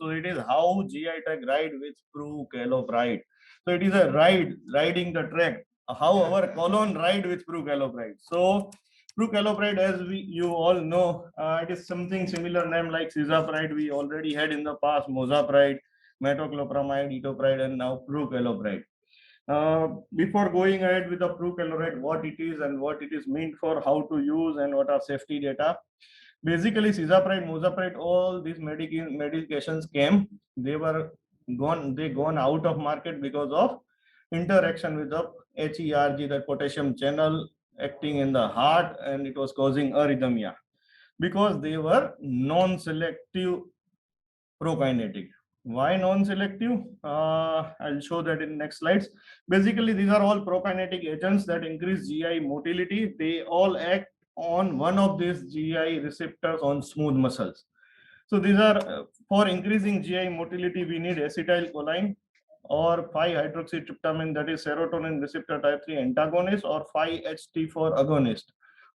So it is how GI tract ride with prucalopride. So it is a riding the track. How our colon ride with prucalopride. So prucalopride, as you all know, it is something similar name like cisapride. We already had in the past mozapride, metoclopramide, etopride, and now prucalopride. Before going ahead with the prucalopride, what it is and what it is meant for, how to use, and what are safety data. Basically, cisapride, mozapride, all these medications came. They were gone. They gone out of market because of interaction with the HERG, the potassium channel acting in the heart, and it was causing arrhythmia because they were non-selective prokinetic. Why non-selective? I'll show that in next slides. Basically, these are all prokinetic agents that increase GI motility. They all act on one of these GI receptors on smooth muscles. So these are for increasing GI motility, we need acetylcholine or 5-hydroxytryptamine, that is serotonin receptor type 3 antagonist, or 5-HT4 agonist,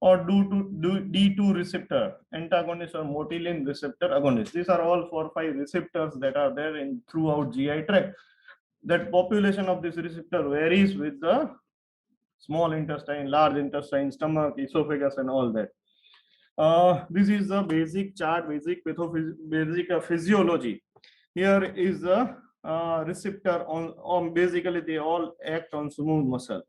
or D2 receptor antagonist, or motilin receptor agonist. These are all 4-5 receptors that are there in throughout GI tract. That population of this receptor varies with the small intestine, large intestine, stomach, esophagus, and all that. This is the basic chart, basic physiology. Here is the receptor on basically they all act on smooth muscle.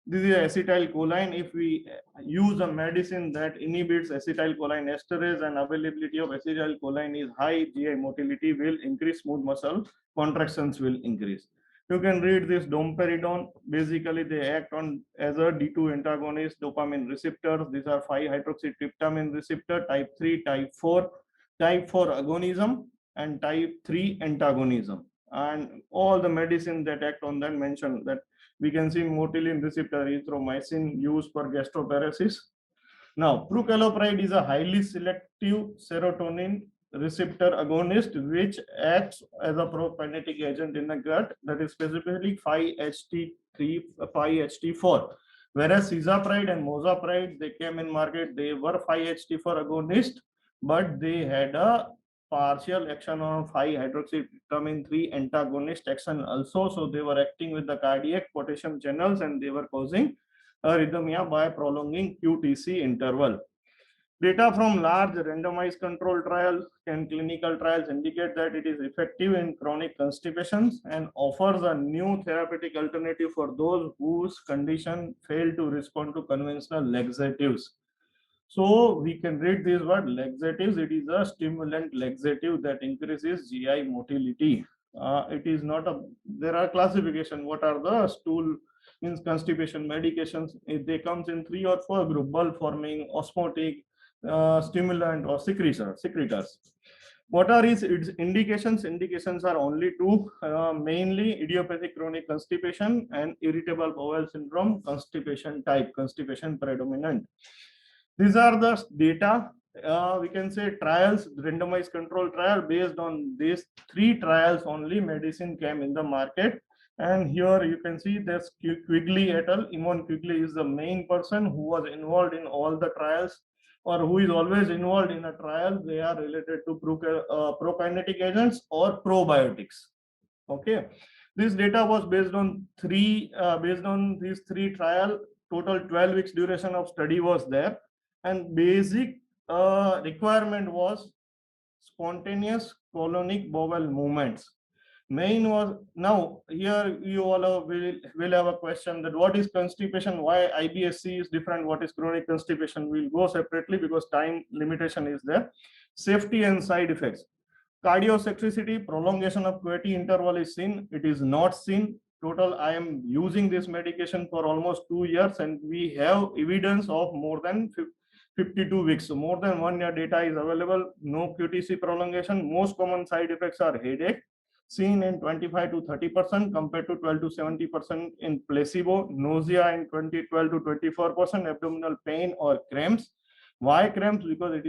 This is acetylcholine. If we use a medicine that inhibits acetylcholine esterase and availability of acetylcholine is high, GI motility will increase, smooth muscle contractions will increase. You can read this domperidone. Basically, they act on as a D2 antagonist, dopamine receptors. These are 5-hydroxytryptamine receptor, type 3, type 4, type 4 agonism, and type 3 antagonism. And all the medicine that act on that mentioned that we can see motilin receptor, erythromycin used for gastroparesis. Now, prucalopride is a highly selective serotonin receptor agonist which acts as a prokinetic agent in the gut, that is specifically 5-HT3, 5-HT4. Whereas cisapride and mozapride, they came in market, they were 5-HT4 agonist, but they had a partial action on 5-hydroxytryptamine 3 antagonist action also. So they were acting with the cardiac potassium channels and they were causing arrhythmia by prolonging QTC interval. Data from large randomized control trials and clinical trials indicate that it is effective in chronic constipations and offers a new therapeutic alternative for those whose condition fail to respond to conventional laxatives. So we can read this word laxatives. It is a stimulant laxative that increases GI motility. It is not a, there are classification. What are the stool means constipation medications? They comes in 3 or 4 group: bulk forming, osmotic, stimulant, or secretors. What are its indications? Indications are only two, mainly idiopathic chronic constipation and irritable bowel syndrome, constipation type, constipation predominant. These are the data. We can say trials, randomized control trial. Based on these 3 trials only, medicine came in the market. And here you can see there's Quigley et al. Eamon Quigley is the main person who was involved in all the trials, or who is always involved in a trial. They are related to prokinetic agents or probiotics. Okay, this data was based on these 3 trial. Total 12 weeks duration of study was there, and basic requirement was spontaneous colonic bowel movements. Main was, now here you all will have a question that what is constipation, why IBS-C is different, what is chronic constipation. We'll go separately because time limitation is there. Safety and side effects. Cardiotoxicity, prolongation of QT interval is seen. It is not seen. Total, I am using this medication for almost 2 years and we have evidence of more than 52 weeks. So more than 1 year data is available. No QTC prolongation. Most common side effects are headache, seen in 25 to 30% compared to 12 to 70% in placebo. Nausea in 12 to 24%. Abdominal pain or cramps. Why cramps? Because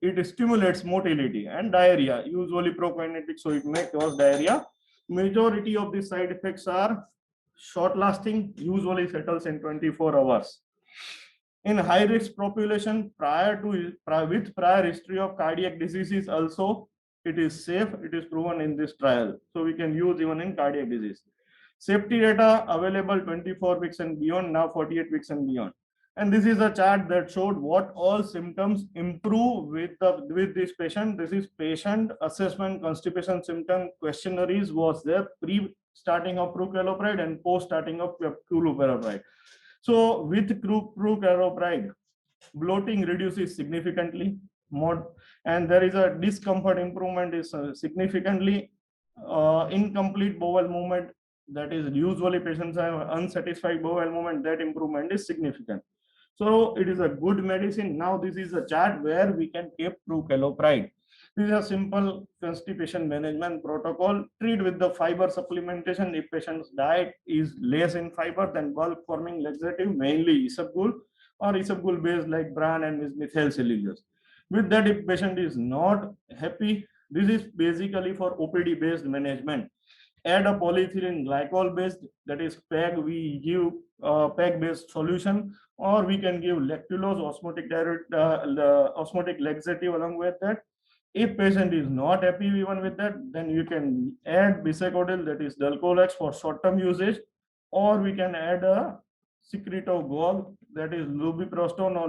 it stimulates motility, and diarrhea, usually prokinetic, so it may cause diarrhea. Majority of the side effects are short lasting, usually settles in 24 hours. In high risk population with prior history of cardiac diseases also, it is safe, it is proven in this trial. So we can use even in cardiac disease. Safety data available 24 weeks and beyond, now 48 weeks and beyond. And this is a chart that showed what all symptoms improve with this patient. This is patient assessment constipation symptom questionnaires was there pre starting of prucalopride and post starting of culoperopride. So with prucalopride, bloating reduces significantly more, and there is a discomfort improvement is significantly. Incomplete bowel movement, that is usually patients have unsatisfied bowel movement, that improvement is significant. So it is a good medicine. Now this is a chart where we can keep prucalopride. This is a simple constipation management protocol. Treat with the fiber supplementation. If patient's diet is less in fiber, then bulk forming laxative, mainly isabgol or isabgol based like bran and methyl cellulose. With that, if patient is not happy, this is basically for OPD based management. Add a polyethylene glycol based, that is PEG, we give PEG based solution, or we can give lactulose osmotic laxative along with that. If patient is not happy even with that, then you can add bisacodyl, that is Dulcolax, for short term usage, or we can add a secretagogue, that is lubiprostone or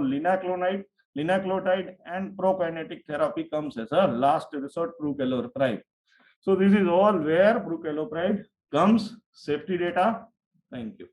linaclotide, and prokinetic therapy comes as a last resort, prucalopride. So this is all where prucalopride comes. Safety data. Thank you.